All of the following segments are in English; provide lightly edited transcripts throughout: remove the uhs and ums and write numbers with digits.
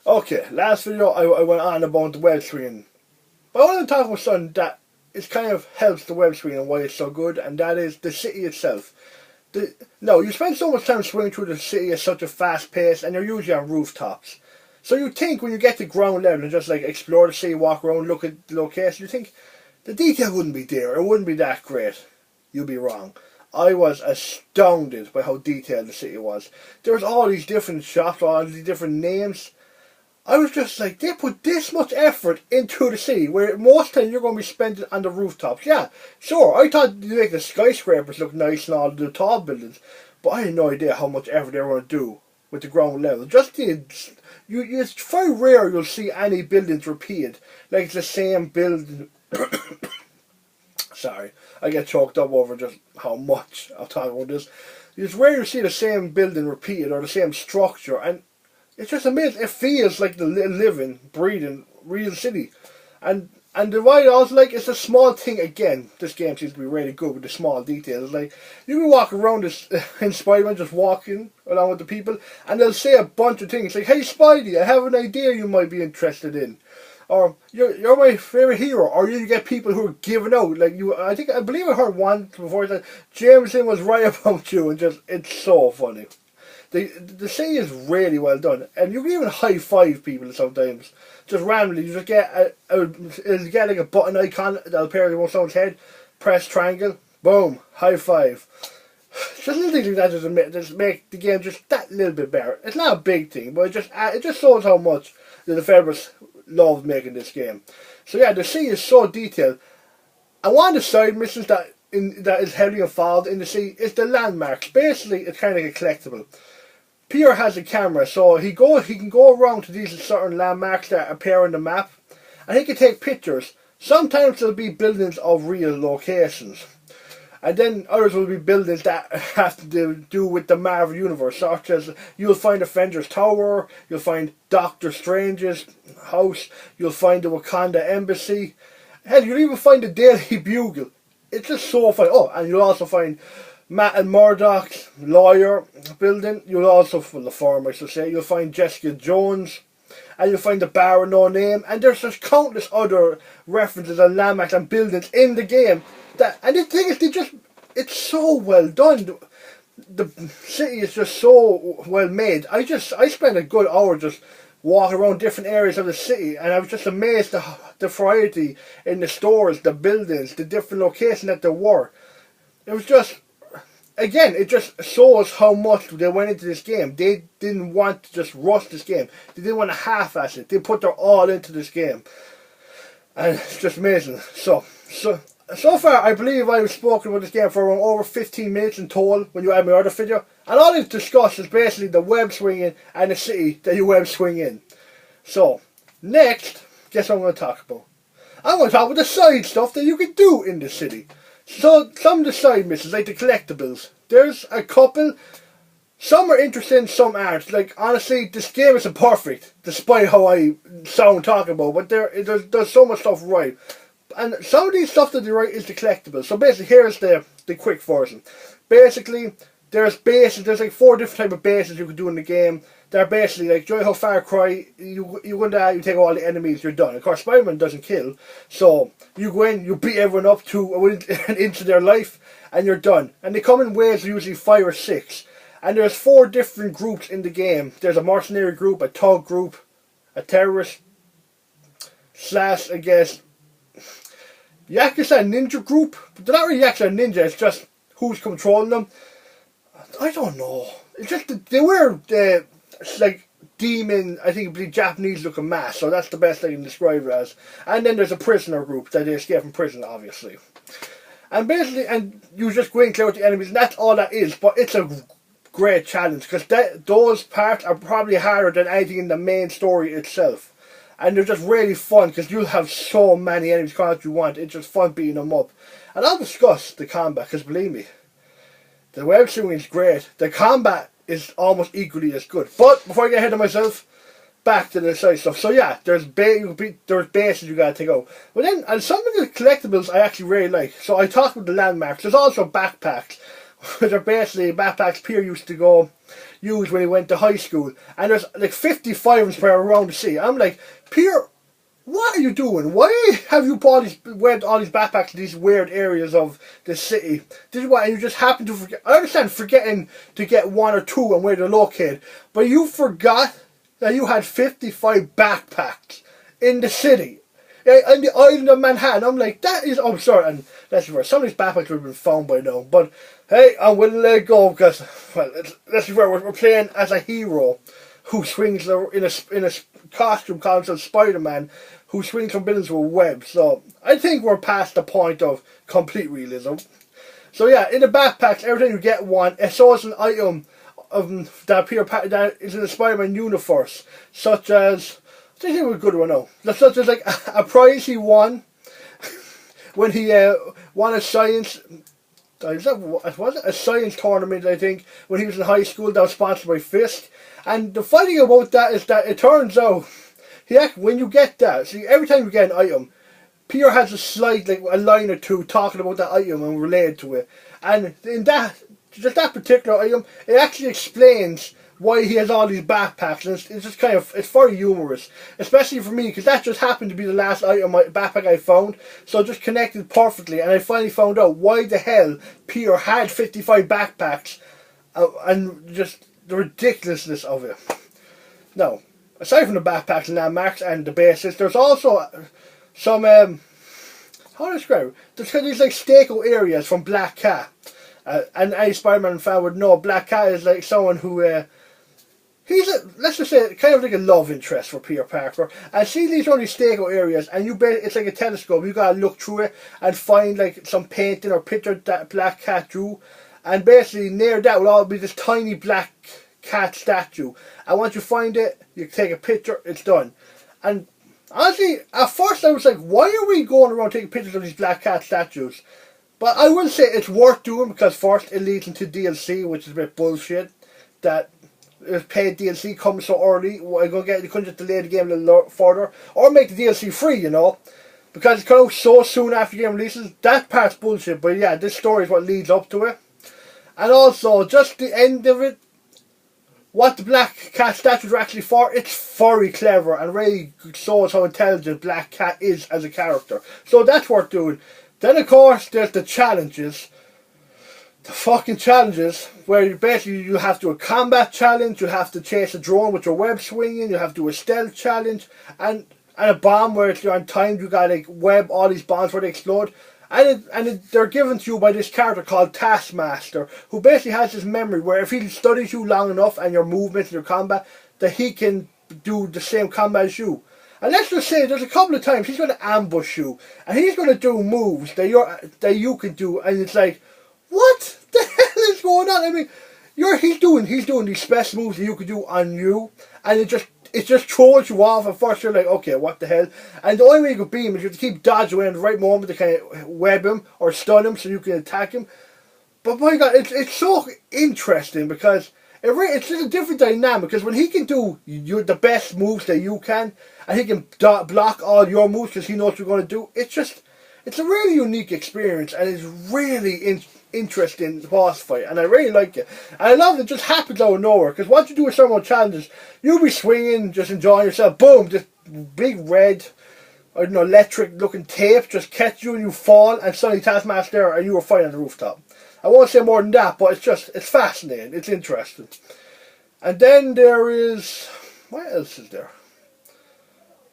Okay, last video I went on about the web swinging. But I want to talk about something that is kind of helps the web swinging and why it's so good, and that is the city itself. No, you spend so much time swinging through the city at such a fast pace, and you're usually on rooftops. So you think when you get to ground level and just like explore the city, walk around, look at the location, you think the detail wouldn't be there, it wouldn't be that great. You'd be wrong. I was astounded by how detailed the city was. There was all these different shops, all these different names. I was just like, they put this much effort into the city, where most time you're going to be spending on the rooftops. Yeah, sure, I thought they'd make the skyscrapers look nice and all the tall buildings, but I had no idea how much effort they were going to do with the ground level. It's very rare you'll see any buildings repeated, like it's the same building. Sorry, I get choked up over just how much I'll talk about this. It's rare you see the same building repeated or the same structure, and it's just amazing. It feels like the living, breathing, real city. And the what I also like is the small thing again. This game seems to be really good with the small details. Like, you can walk around this in Spiderman, just walking along with the people, and they'll say a bunch of things like, "Hey Spidey, I have an idea you might be interested in," or "You're my favorite hero," or you get people who are giving out. Like I believe I heard one before that Jameson was right about you, and just it's so funny. The city is really well done, and you can even high five people sometimes. Just randomly, you just get get like a button icon that'll appear on someone's head. Press triangle, boom, high five. Just little things like that just make the game just that little bit better. It's not a big thing, but it just shows how much the developers loved making this game. So yeah, the city is so detailed. And one of the side missions that is heavily involved in the city is the landmarks. Basically, it's kind of like a collectible. Pierre has a camera, so he can go around to these certain landmarks that appear on the map, and he can take pictures. Sometimes there'll be buildings of real locations, and then others will be buildings that have to do with the Marvel universe, such as you'll find Avengers Tower, you'll find Doctor Strange's house, you'll find the Wakanda Embassy, hell, you'll even find the Daily Bugle. It's just so funny. Oh, and you'll also find Matt and Murdoch's lawyer building. You'll also, well, the farm I should say, you'll find Jessica Jones, and you'll find the bar with no name, and there's just countless other references and landmarks and buildings in the game. And the thing is, it's so well done. The city is just so well made. I spent a good hour just walking around different areas of the city, and I was just amazed at the variety in the stores, the buildings, the different locations that there were. It was just, again, it just shows how much they went into this game. They didn't want to just rush this game. They didn't want to half-ass it. They put their all into this game. And it's just amazing. So far, I believe I've spoken about this game for around over 15 minutes in total when you add my other video. And all I've discussed is basically the web swinging and the city that you web swing in. So, next, guess what I'm going to talk about? I'm going to talk about the side stuff that you can do in the city. So, some of the side missions, like the collectibles, there's a couple. Some are interesting, some aren't. Like, honestly, this game isn't perfect, despite how I sound talking about, but there's so much stuff right. And some of these stuff that they write is the collectibles. So basically, here's the quick version. Basically, there's bases, there's like 4 different types of bases you can do in the game. They're basically like, Joy Ho Far Cry, you go in there, you take all the enemies, you're done. Of course, Spiderman doesn't kill, so you go in, you beat everyone up to an inch of their life, and you're done. And they come in waves of usually 5 or 6. And there's 4 different groups in the game. There's a mercenary group, a thug group, a terrorist, / I guess, Yakuza ninja group. But they're not really Yakuza ninja, it's just who's controlling them. I don't know. It's just they wear like demon, I think the Japanese looking mask, so that's the best I can describe it as. And then there's a prisoner group that they escape from prison, obviously. And basically, and you just go in and clear out the enemies, and that's all that is. But it's a great challenge because those parts are probably harder than anything in the main story itself. And they're just really fun because you'll have so many enemies coming out you want. It's just fun beating them up. And I'll discuss the combat because believe me, the web swinging is great. The combat is almost equally as good. But before I get ahead of myself, back to the side stuff. So yeah, there's bases you gotta take out. But then, and some of the collectibles I actually really like. So I talked about the landmarks. There's also backpacks, which are basically backpacks Pierre used to go. used when he went to high school. And there's like 55 of them spread around the city. I'm like, Peter, what are you doing? Why have you bought all these backpacks in these weird areas of the city? This is why, and you just happen to forget. I understand forgetting to get one or two and where they're located, but you forgot that you had 55 backpacks in the city. On the island of Manhattan. I'm like, that is, oh sorry, and that's where some of these backpacks would have been found by now, but hey, I'm willing to let it go because, well, this is where we're playing as a hero who swings in a costume called Spiderman, who swings from buildings with webs. So I think we're past the point of complete realism. So yeah, in the backpacks, every time you get one, it's also an item that is in the Spider-Man universe, such as, I think it was a good one now. Such as like a prize he won when he won a science. Was it a science tournament? I think when he was in high school, that was sponsored by Fisk. And the funny thing about that is that it turns out when you get that, see, every time you get an item, Peter has a slide, like a line or two talking about that item and related to it. And in that, just that particular item, it actually explains why he has all these backpacks, and it's just kind of, it's very humorous, especially for me, because that just happened to be the last item, backpack I found, so it just connected perfectly, and I finally found out why the hell Peter had 55 backpacks, and just the ridiculousness of it. Now, aside from the backpacks and landmarks and the bases, there's also some, how do I describe it? There's kind of these like stakeout areas from Black Cat, and any Spider-Man fan would know Black Cat is like someone who, he's let's just say, kind of like a love interest for Peter Parker. And see these only stakeout areas, and it's like a telescope. You gotta look through it and find like some painting or picture that Black Cat drew. And basically near that will all be this tiny Black Cat statue. And once you find it, you take a picture, it's done. And honestly, at first I was like, why are we going around taking pictures of these Black Cat statues? But I will say it's worth doing, because first it leads into DLC, which is a bit bullshit. That if paid DLC comes so early, you couldn't just delay the game a little further, or make the DLC free, you know, because it comes out so soon after the game releases. That part's bullshit, but yeah, this story is what leads up to it. And also, just the end of it, what the Black Cat statues are actually for, it's very clever and really shows how intelligent Black Cat is as a character. So that's worth doing. Then of course there's the challenges. The fucking challenges, where you have to do a combat challenge, you have to chase a drone with your web swinging, you have to do a stealth challenge, and a bomb where if you're on time, you gotta like web all these bombs where they explode. They're given to you by this character called Taskmaster, who basically has this memory where if he studies you long enough and your movements and your combat, that he can do the same combat as you. And let's just say there's a couple of times he's going to ambush you, and he's going to do moves that you can do, and it's like, what the hell is going on? I mean, he's doing these special moves that you could do on you, and it just throws you off. At first you're like, okay, what the hell? And the only way you can beat him is you have to keep dodging away in the right moment to kind of web him or stun him so you can attack him. But my God, it's so interesting because it's just a different dynamic. Because when he can do the best moves that you can, and he can block all your moves because he knows what you're going to do, it's a really unique experience, and it's really interesting boss fight, and I really like it. And I love it just happens out of nowhere, because once you do a certain challenges, you'll be swinging, just enjoying yourself, boom, this big red, I don't know, electric looking tape just catch you and you fall, and suddenly Taskmaster there and you were fighting on the rooftop. I won't say more than that, but it's fascinating, it's interesting. And then there is, what else is there?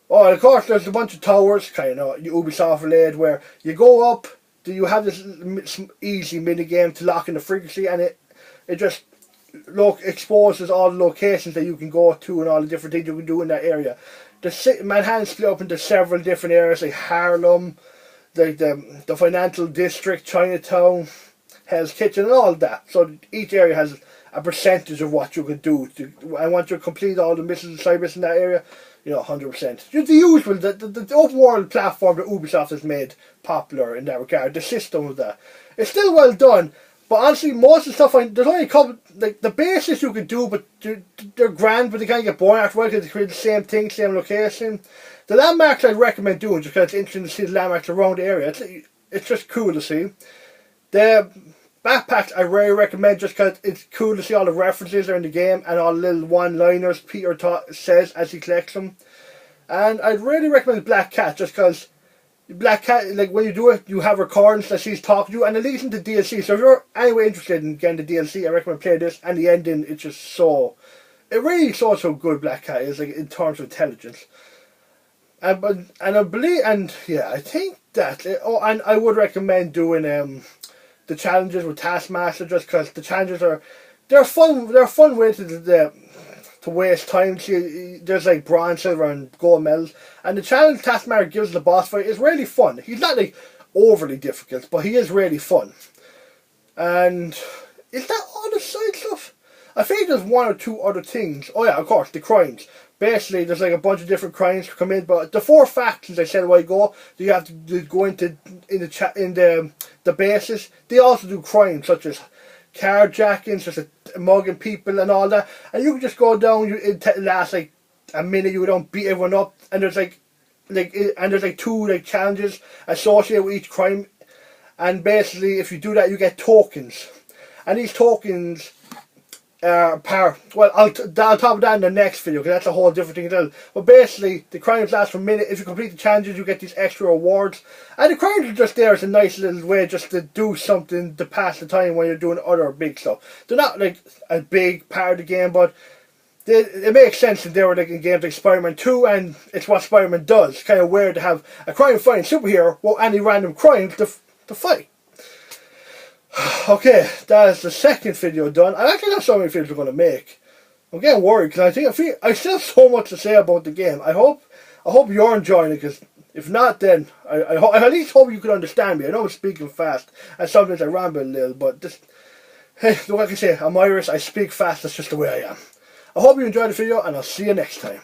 Oh, and of course there's a bunch of towers, kind of Ubisoft related, where you go up, you have this easy mini game to lock in the frequency, and it just exposes all the locations that you can go to and all the different things you can do in that area. Manhattan's split up into several different areas, like Harlem, the financial district, Chinatown, Hell's Kitchen, and all that. So each area has a percentage of what you can do. And once you complete all the missions and side missions in that area, 100%. Just the usual, the open world platform that Ubisoft has made popular in that regard. The system of that. It's still well done, but honestly, most of the stuff, there's only a couple, like the basics you can do, but they're grand, but they kind of get boring after a while because they create the same thing, same location. The landmarks I'd recommend doing, just because it's interesting to see the landmarks around the area. It's just cool to see. Backpacks I rarely recommend just because it's cool to see all the references are in the game and all the little one-liners Peter says as he collects them. And I'd really recommend Black Cat just because Black Cat, like when you do it, you have recordings that she's talking to you, and it leads into DLC. So if you're anyway interested in getting the DLC, I recommend playing this. And the ending, it's just so, it really shows how good Black Cat is, like in terms of intelligence. I believe, and yeah, I think that. Oh, and I would recommend doing the challenges with Taskmaster just because the challenges they're fun. They're a fun way to waste time. See, there's like bronze, silver, and gold medals, and the challenge Taskmaster gives the boss fight is really fun. He's not like overly difficult, but he is really fun. And is that all the side stuff? I think there's one or two other things. Oh yeah, of course, the crimes. Basically, there's like a bunch of different crimes to come in, but the 4 factions I said a while ago, you have to go into the bases. They also do crimes such as carjacking, such as mugging people and all that. And you can just go down. It lasts like a minute. You don't beat everyone up, and there's like 2 challenges associated with each crime. And basically, if you do that, you get tokens, and these tokens. Well, I'll talk about that in the next video because that's a whole different thing as well. But basically, the crimes last for a minute. If you complete the challenges, you get these extra rewards. And the crimes are just there as a nice little way just to do something to pass the time when you're doing other big stuff. They're not like a big part of the game, but it makes sense if they were like in games like Spiderman 2, and it's what Spiderman does. It's kind of weird to have a crime-fighting superhero with any random crimes to fight. Okay, that is the second video done. I actually got so many videos we're going to make. I'm getting worried because I still have so much to say about the game. I hope you're enjoying it, because if not, then I at least hope you can understand me. I know I'm speaking fast and sometimes I ramble a little, but just, hey, like I say, I'm Irish, I speak fast, that's just the way I am. I hope you enjoyed the video, and I'll see you next time.